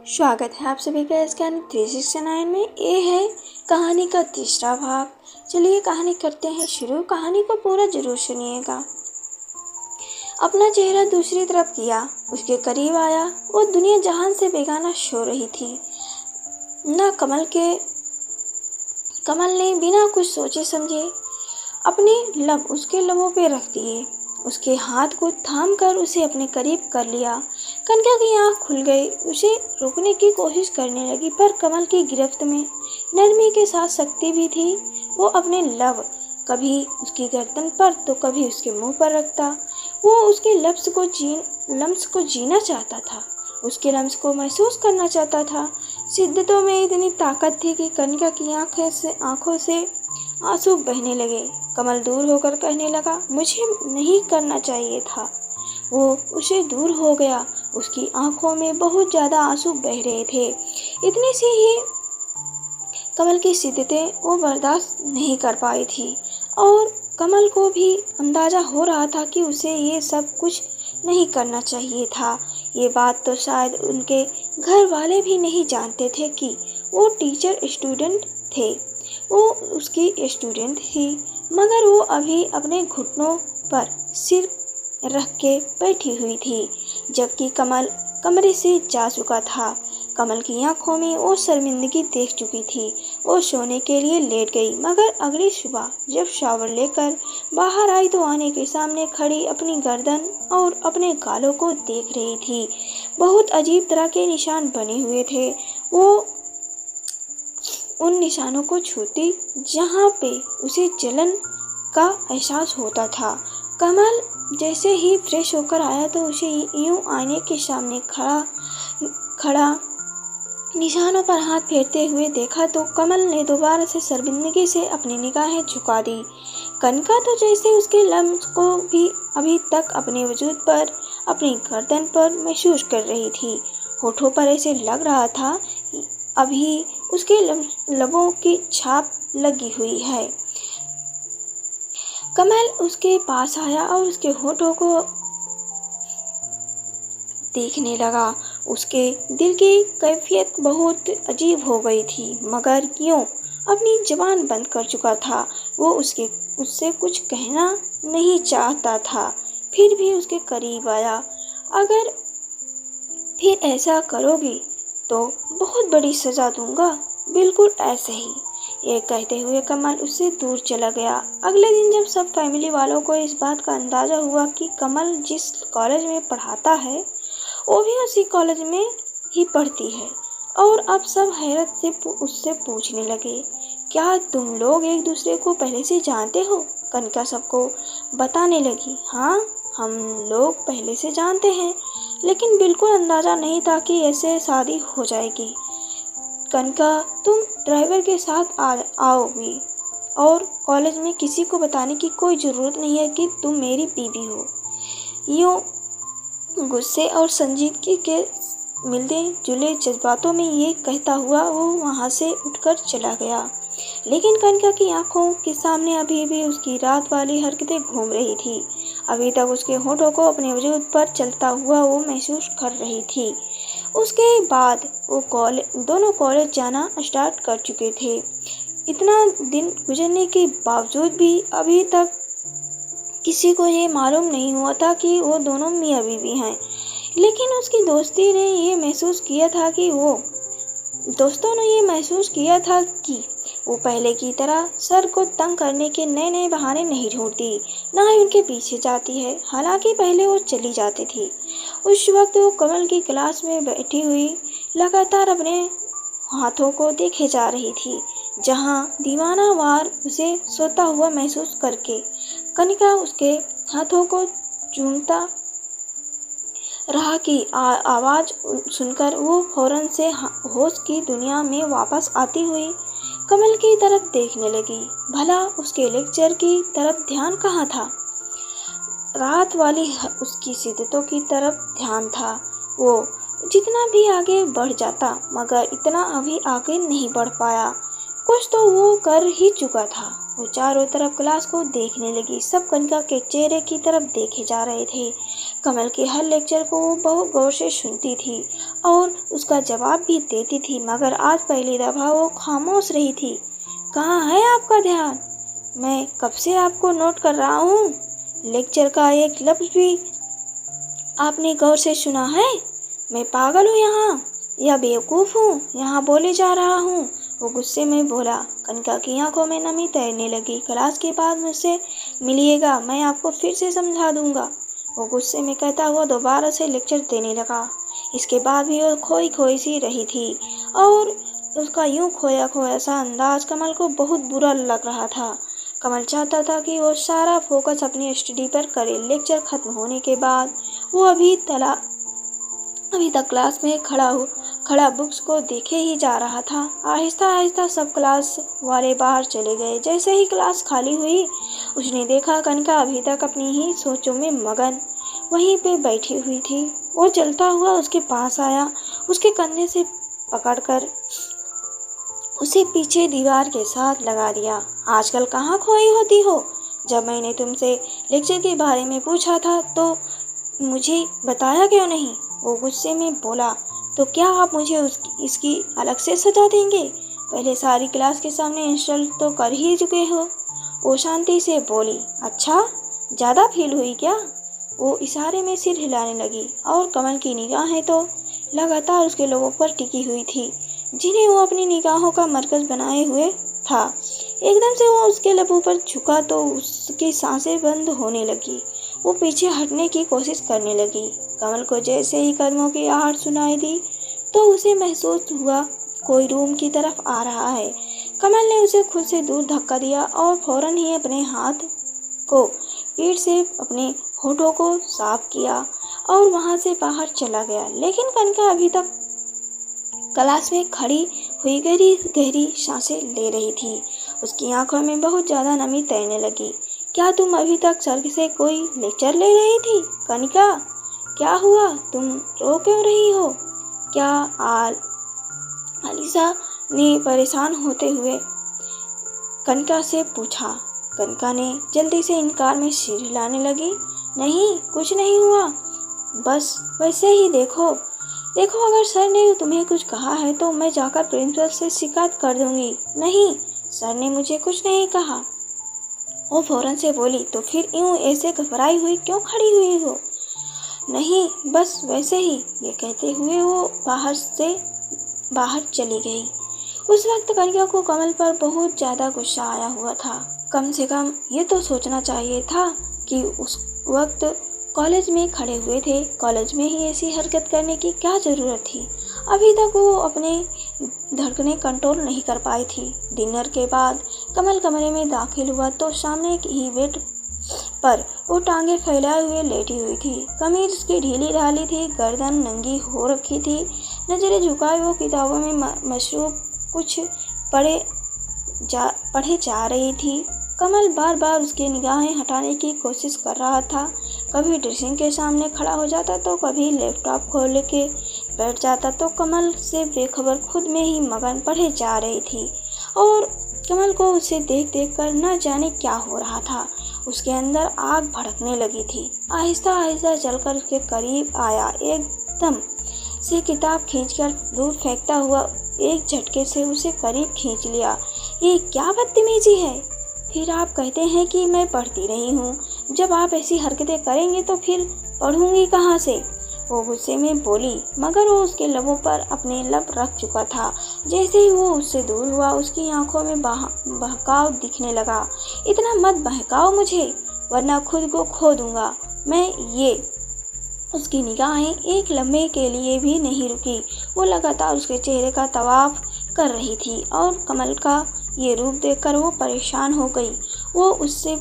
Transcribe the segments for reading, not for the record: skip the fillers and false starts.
स्वागत है आप सभी का स्कैन 369 में। ये है कहानी का तीसरा भाग। चलिए कहानी करते हैं शुरू। कहानी को पूरा जरूर सुनिएगा। अपना चेहरा दूसरी तरफ किया, उसके करीब आया। वो दुनिया जहान से बेगाना सो रही थी। ना कमल ने बिना कुछ सोचे समझे अपने लब उसके लबों पे रख दिए। उसके हाथ को थामकर उसे अपने करीब कर लिया। कनका की आंख खुल गई। उसे रोकने की कोशिश करने लगी, पर कमल की गिरफ्त में नरमी के साथ शक्ति भी थी। वो अपने लब कभी उसकी गर्दन पर तो कभी उसके मुंह पर रखता। वो उसके लम्स को जीना चाहता था, उसके लम्स को महसूस करना चाहता था। शिद्दतों में इतनी ताकत थी कि कनका की आंखों से आंसू बहने लगे। कमल दूर होकर कहने लगा, मुझे नहीं करना चाहिए था। वो उसे दूर हो गया। उसकी आंखों में बहुत ज्यादा आंसू बह रहे थे। इतनी सी ही कमल की शिद्दतें वो बर्दाश्त नहीं कर पाई थी, और कमल को भी अंदाजा हो रहा था कि उसे ये सब कुछ नहीं करना चाहिए था। ये बात तो शायद उनके घर वाले भी नहीं जानते थे कि वो टीचर स्टूडेंट थे। वो उसकी स्टूडेंट थी, मगर वो अभी अपने घुटनों पर सिर रख के बैठी हुई थी, जबकि कमल कमरे से जा चुका था। कमल की आंखों में वो शर्मिंदगी देख चुकी थी। वो सोने के लिए लेट गई, मगर अगली सुबह जब शावर लेकर बाहर आई तो आने के सामने खड़ी अपनी गर्दन और अपने गालों को देख रही थी। बहुत अजीब तरह के निशान बने हुए थे। वो उन निशानों को छूती जहाँ पे उसे जलन का एहसास होता था। कमल जैसे ही फ्रेश होकर आया तो उसे यूं आईने के सामने खड़ा निशानों पर हाथ फेरते हुए देखा तो कमल ने दोबारा से शर्मिंदगी से अपनी निगाहें झुका दी। कनका तो जैसे उसके लम्स को भी अभी तक अपने वजूद पर, अपनी गर्दन पर महसूस कर रही थी। होठों पर ऐसे लग रहा था अभी उसके लबों की छाप लगी हुई है। कमल उसके पास आया और उसके होठों को देखने लगा। उसके दिल की कैफियत बहुत अजीब हो गई थी, मगर क्यों अपनी जुबान बंद कर चुका था। वो उससे कुछ कहना नहीं चाहता था, फिर भी उसके करीब आया। अगर फिर ऐसा करोगी तो बहुत बड़ी सजा दूंगा, बिल्कुल ऐसे ही। ये कहते हुए कमल उससे दूर चला गया। अगले दिन जब सब फैमिली वालों को इस बात का अंदाजा हुआ कि कमल जिस कॉलेज में पढ़ाता है वो भी उसी कॉलेज में ही पढ़ती है, और अब सब हैरत से उससे पूछने लगे, क्या तुम लोग एक दूसरे को पहले से जानते हो? कनका सबको बताने लगी, हाँ हम लोग पहले से जानते हैं, लेकिन बिल्कुल अंदाजा नहीं था कि ऐसे शादी हो जाएगी। कनका तुम ड्राइवर के साथ आओगी, और कॉलेज में किसी को बताने की कोई ज़रूरत नहीं है कि तुम मेरी बीवी हो। यूँ गुस्से और संजीदगी के मिलते जुले जज्बातों में ये कहता हुआ वो वहाँ से उठकर चला गया। लेकिन कनका की आंखों के सामने अभी भी उसकी रात वाली हरकतें घूम रही थी। अभी तक उसके होठों को अपने वजूद पर चलता हुआ वो महसूस कर रही थी। उसके बाद वो दोनों कॉलेज जाना स्टार्ट कर चुके थे। इतना दिन गुजरने के बावजूद भी अभी तक किसी को ये मालूम नहीं हुआ था कि वो दोनों मियाँ बीवी हैं। लेकिन उसकी दोस्तों ने ये महसूस किया कि वो पहले की तरह सर को तंग करने के नए नए बहाने नहीं ढूंढती, ना ही उनके पीछे जाती है। हालांकि पहले वो चली जाती थी। उस वक्त वो कमल की क्लास में बैठी हुई लगातार अपने हाथों को देखे जा रही थी, जहां दीवाना वार उसे सोता हुआ महसूस करके कनिका उसके हाथों को चूमता रहा कि आवाज़ सुनकर वो फौरन से होश की दुनिया में वापस आती हुई कमल की तरफ देखने लगी। भला उसके लेक्चर की तरफ ध्यान कहाँ था? रात वाली उसकी शिद्दतों की तरफ ध्यान था। वो जितना भी आगे बढ़ जाता, मगर इतना अभी आगे नहीं बढ़ पाया। कुछ तो वो कर ही चुका था। वो चारों तरफ क्लास को देखने लगी। सब कनका के चेहरे की तरफ देखे जा रहे थे। कमल के हर लेक्चर को वो बहुत गौर से सुनती थी और उसका जवाब भी देती थी, मगर आज पहली दफ़ा वो खामोश रही थी। कहाँ है आपका ध्यान? मैं कब से आपको नोट कर रहा हूँ। लेक्चर का एक लफ्ज़ भी आपने गौर से सुना है? मैं पागल हूँ यहाँ या बेवकूफ़ हूँ यहाँ बोले जा रहा हूँ? वो गुस्से में बोला। कनिका की आंखों में नमी तैरने लगी। क्लास के बाद मुझसे मिलिएगा, मैं आपको फिर से समझा दूंगा, वो गुस्से में कहता हुआ दोबारा से लेक्चर देने लगा। इसके बाद भी वो खोई खोई सी रही थी और उसका यूं खोया खोया सा अंदाज कमल को बहुत बुरा लग रहा था। कमल चाहता था कि वो सारा फोकस अपनी स्टडी पर करे। लेक्चर खत्म होने के बाद वो अभी तक क्लास में खड़ा बुक्स को देखे ही जा रहा था। आहिस्ता आहिस्ता सब क्लास वाले बाहर चले गए। जैसे ही क्लास खाली हुई उसने देखा कनिका अभी तक अपनी ही सोचों में मगन वहीं पे बैठी हुई थी। वो चलता हुआ उसके पास आया, उसके कंधे से पकड़कर उसे पीछे दीवार के साथ लगा दिया। आजकल कहाँ खोई होती हो? जब मैंने तुमसे लेक्चर के बारे में पूछा था तो मुझे बताया क्यों नहीं? वो गुस्से में बोला। तो क्या आप मुझे इसकी अलग से सजा देंगे? पहले सारी क्लास के सामने इंसल्ट तो कर ही चुके हो। वो शांति से बोली। अच्छा, ज़्यादा फील हुई क्या? वो इशारे में सिर हिलाने लगी और कमल की निगाहें तो लगातार उसके लोगों पर टिकी हुई थी जिन्हें वो अपनी निगाहों का मरकज बनाए हुए था। एकदम से वो उसके लबों पर झुका तो उसकी सांसें बंद होने लगी। वो पीछे हटने की कोशिश करने लगी। कमल को जैसे ही कदमों की आहट सुनाई दी तो उसे महसूस हुआ कोई रूम की तरफ आ रहा है। कमल ने उसे खुद से दूर धक्का दिया और फौरन ही अपने हाथ को पीठ से अपने होठों को साफ किया और वहां से बाहर चला गया। लेकिन कनिका अभी तक क्लास में खड़ी हुई गहरी गहरी सांसें ले रही थी। उसकी आंखों में बहुत ज़्यादा नमी तैरने लगी। क्या तुम अभी तक सर से कोई लेक्चर ले रही थी? कनिका, क्या हुआ? तुम रो क्यों रही हो? क्या अलीसा ने परेशान होते हुए कनिका से पूछा। कनिका ने जल्दी से इनकार में सिर हिलाने लगी। नहीं, कुछ नहीं हुआ, बस वैसे ही देखो अगर सर ने तुम्हें कुछ कहा है तो मैं जाकर प्रिंसिपल से शिकायत कर दूंगी। नहीं, सर ने मुझे कुछ नहीं कहा, वो फौरन से बोली। तो फिर यूं ऐसे घबराई हुई क्यों खड़ी हुई हो? नहीं, बस वैसे ही, ये कहते हुए वो बाहर चली गई। उस वक्त कनिका को कमल पर बहुत ज़्यादा गुस्सा आया हुआ था। कम से कम ये तो सोचना चाहिए था कि उस वक्त कॉलेज में खड़े हुए थे, कॉलेज में ही ऐसी हरकत करने की क्या ज़रूरत थी। अभी तक वो अपने धड़कनें कंट्रोल नहीं कर पाई थी। डिनर के बाद कमल कमरे में दाखिल हुआ तो सामने ही बेड पर वो टांगे फैलाए हुए लेटी हुई थी। कमीज उसकी ढीली ढाली थी, गर्दन नंगी हो रखी थी। नजरें झुकाए वो किताबों में मशरूफ कुछ पढ़े जा रही थी। कमल बार बार उसकी निगाहें हटाने की कोशिश कर रहा था। कभी ड्रेसिंग के सामने खड़ा हो जाता तो कभी लैपटॉप खोल के बैठ जाता तो कमल से बेखबर खुद में ही मगन पढ़े जा रही थी और कमल को उसे देख कर न जाने क्या हो रहा था। उसके अंदर आग भड़कने लगी थी। आहिस्ता आहिस्ता चलकर उसके करीब आया, एकदम से किताब खींचकर दूर फेंकता हुआ एक झटके से उसे करीब खींच लिया। ये क्या बदतमीजी है? फिर आप कहते हैं कि मैं पढ़ती रही हूँ। जब आप ऐसी हरकतें करेंगे तो फिर पढ़ूंगी कहाँ से? वो गुस्से में बोली, मगर वो उसके लबों पर अपने लब रख चुका था। जैसे ही वो उससे दूर हुआ उसकी आंखों में बहकाव दिखने लगा। इतना मत बहकाओ मुझे, वरना खुद को खो दूंगा मैं। ये उसकी निगाहें एक लम्हे के लिए भी नहीं रुकी। वो लगातार उसके चेहरे का तवाफ कर रही थी और कमल का ये रूप देखकर वो परेशान हो गई। वो उससे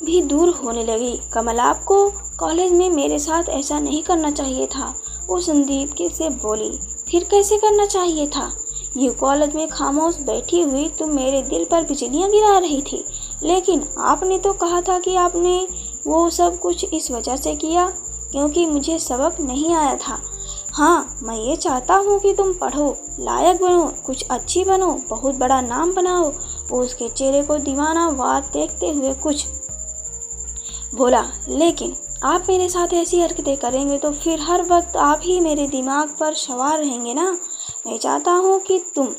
भी दूर होने लगी। कमल, आपको कॉलेज में मेरे साथ ऐसा नहीं करना चाहिए था, वो संदीप से बोली। फिर कैसे करना चाहिए था? ये कॉलेज में खामोश बैठी हुई तुम मेरे दिल पर बिजलियां गिरा रही थी, लेकिन आपने तो कहा था कि आपने वो सब कुछ इस वजह से किया क्योंकि मुझे सबक नहीं आया था। हाँ, मैं ये चाहता हूँ कि तुम पढ़ो, लायक बनो, कुछ अच्छी बनो, बहुत बड़ा नाम बनाओ। वो उसके चेहरे को दीवाना वार देखते हुए कुछ बोला, लेकिन आप मेरे साथ ऐसी हरकतें करेंगे तो फिर हर वक्त आप ही मेरे दिमाग पर सवार रहेंगे ना। मैं चाहता हूँ कि तुम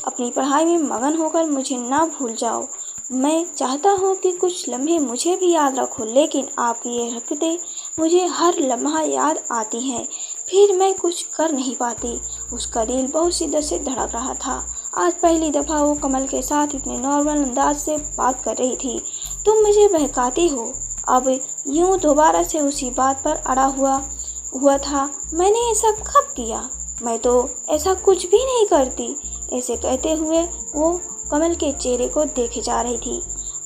अपनी पढ़ाई में मगन होकर मुझे ना भूल जाओ। मैं चाहता हूँ कि कुछ लम्हे मुझे भी याद रखो, लेकिन आपकी ये हरकतें मुझे हर लम्हा याद आती हैं। फिर मैं कुछ कर नहीं पाती। उसका दिल बहुत शिद्दत से धड़क रहा था। आज पहली दफ़ा वो कमल के साथ इतने नॉर्मल अंदाज से बात कर रही थी। तुम मुझे बहकाती हो। अब यूं दोबारा से उसी बात पर अड़ा हुआ हुआ था। मैंने ऐसा कब किया? मैं तो ऐसा कुछ भी नहीं करती। ऐसे कहते हुए वो कमल के चेहरे को देखे जा रही थी,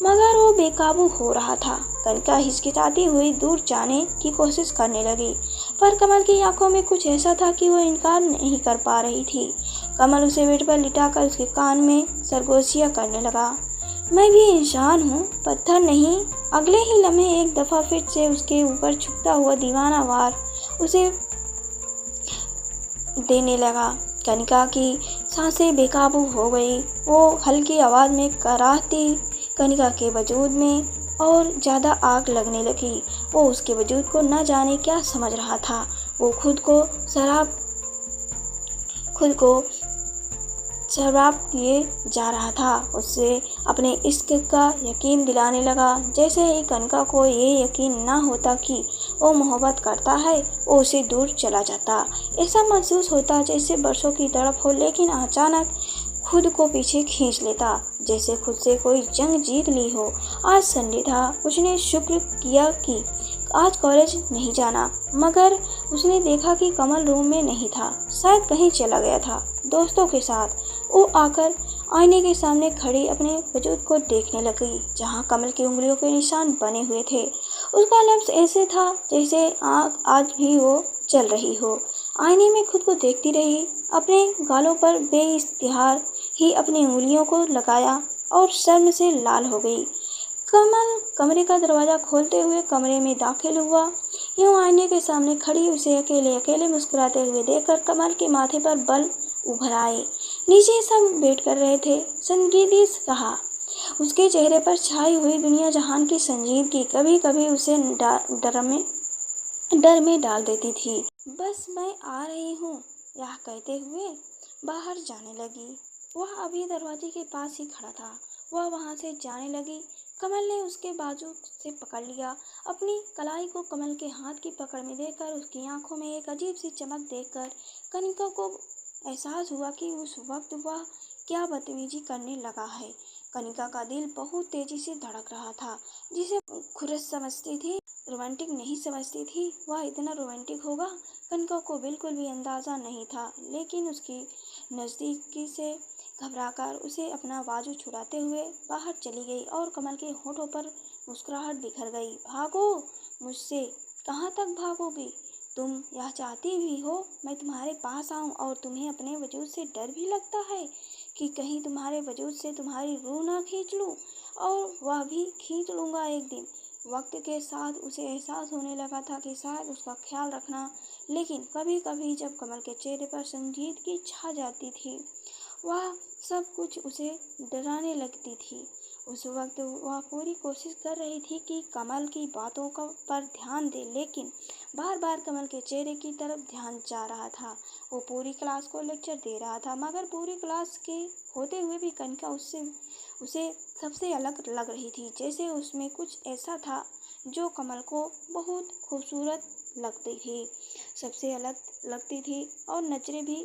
मगर वो बेकाबू हो रहा था। कनका हिचकिचाती हुई दूर जाने की कोशिश करने लगी, पर कमल की आंखों में कुछ ऐसा था कि वो इनकार नहीं कर पा रही थी। कमल उसे बेड पर लिटाकर उसके कान में सरगोशियां करने लगा। मैं भी इंसान हूँ, पत्थर नहीं। अगले ही लम्हे एक दफ़ा फिर से उसके ऊपर छुपता हुआ दीवाना वार उसे देने लगा। कनिका की सांसें बेकाबू हो गई। वो हल्की आवाज़ में कराहती। कनिका के वजूद में और ज़्यादा आग लगने लगी। वो उसके वजूद को न जाने क्या समझ रहा था। वो खुद को शराब किए जा रहा था। उससे अपने इश्क का यकीन दिलाने लगा। जैसे ही कनका को ये यकीन ना होता कि वो मोहब्बत करता है, वो उसे दूर चला जाता। ऐसा महसूस होता जैसे बरसों की तड़प हो, लेकिन अचानक खुद को पीछे खींच लेता, जैसे खुद से कोई जंग जीत ली हो। आज संडे था। उसने शुक्र किया कि आज कॉलेज नहीं जाना, मगर उसने देखा कि कमल रूम में नहीं था। शायद कहीं चला गया था दोस्तों के साथ। वो आकर आईने के सामने खड़ी अपने वजूद को देखने लगी, जहाँ कमल की उंगलियों के निशान बने हुए थे। उसका लफ्ज़ ऐसे था जैसे आँख आज भी वो चल रही हो। आईने में खुद को देखती रही। अपने गालों पर बेइख्तियार ही अपनी उंगलियों को लगाया और शर्म से लाल हो गई। कमल कमरे का दरवाज़ा खोलते हुए कमरे में दाखिल हुआ। यूं आईने के सामने खड़ी उसे अकेले अकेले मुस्कुराते हुए देखकर कमल के माथे पर बल उभर आए। नीचे सब बैठ कर रहे थे। संजीदगी रहा उसके चेहरे पर छाई हुई दुनिया जहान की संजीदगी कभी कभी उसे डर में डाल देती थी। बस मैं आ रही हूँ, यह कहते हुए बाहर जाने लगी। वह अभी दरवाजे के पास ही खड़ा था। वह वहाँ से जाने लगी। कमल ने उसके बाजू से पकड़ लिया। अपनी कलाई को कमल के हाथ की पकड़ में देखकर उसकी आंखों में एक अजीब सी चमक देखकर कनिका को एहसास हुआ कि उस वक्त वह क्या बदतमीजी करने लगा है। कनिका का दिल बहुत तेजी से धड़क रहा था। जिसे खुरस समझती थी, रोमांटिक नहीं समझती थी, वह इतना रोमांटिक होगा कनिका को बिल्कुल भी अंदाज़ा नहीं था। लेकिन उसकी नज़दीकी से घबराकर उसे अपना बाजू छुड़ाते हुए बाहर चली गई और कमल के होठों पर मुस्कुराहट बिखर गई। भागो मुझसे, कहाँ तक भागोगी? तुम यह चाहती भी हो मैं तुम्हारे पास आऊं, और तुम्हें अपने वजूद से डर भी लगता है कि कहीं तुम्हारे वजूद से तुम्हारी रूह ना खींच लूं, और वह भी खींच लूँगा एक दिन। वक्त के साथ उसे एहसास होने लगा था कि शायद उसका ख्याल रखना, लेकिन कभी कभी जब कमल के चेहरे पर संजीदगी छा जाती थी, वह सब कुछ उसे डराने लगती थी। उस वक्त वह पूरी कोशिश कर रही थी कि कमल की बातों का पर ध्यान दे, लेकिन बार बार कमल के चेहरे की तरफ ध्यान जा रहा था। वो पूरी क्लास को लेक्चर दे रहा था, मगर पूरी क्लास के होते हुए भी कनिका उसे सबसे अलग लग रही थी। जैसे उसमें कुछ ऐसा था जो कमल को बहुत खूबसूरत लगती थी, सबसे अलग लगती थी, और नजरें भी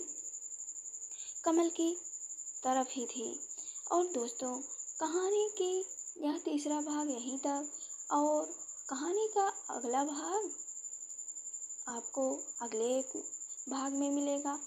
कमल की तरफ ही थी। और दोस्तों, कहानी की यह तीसरा भाग यहीं तक, और कहानी का अगला भाग आपको अगले भाग में मिलेगा।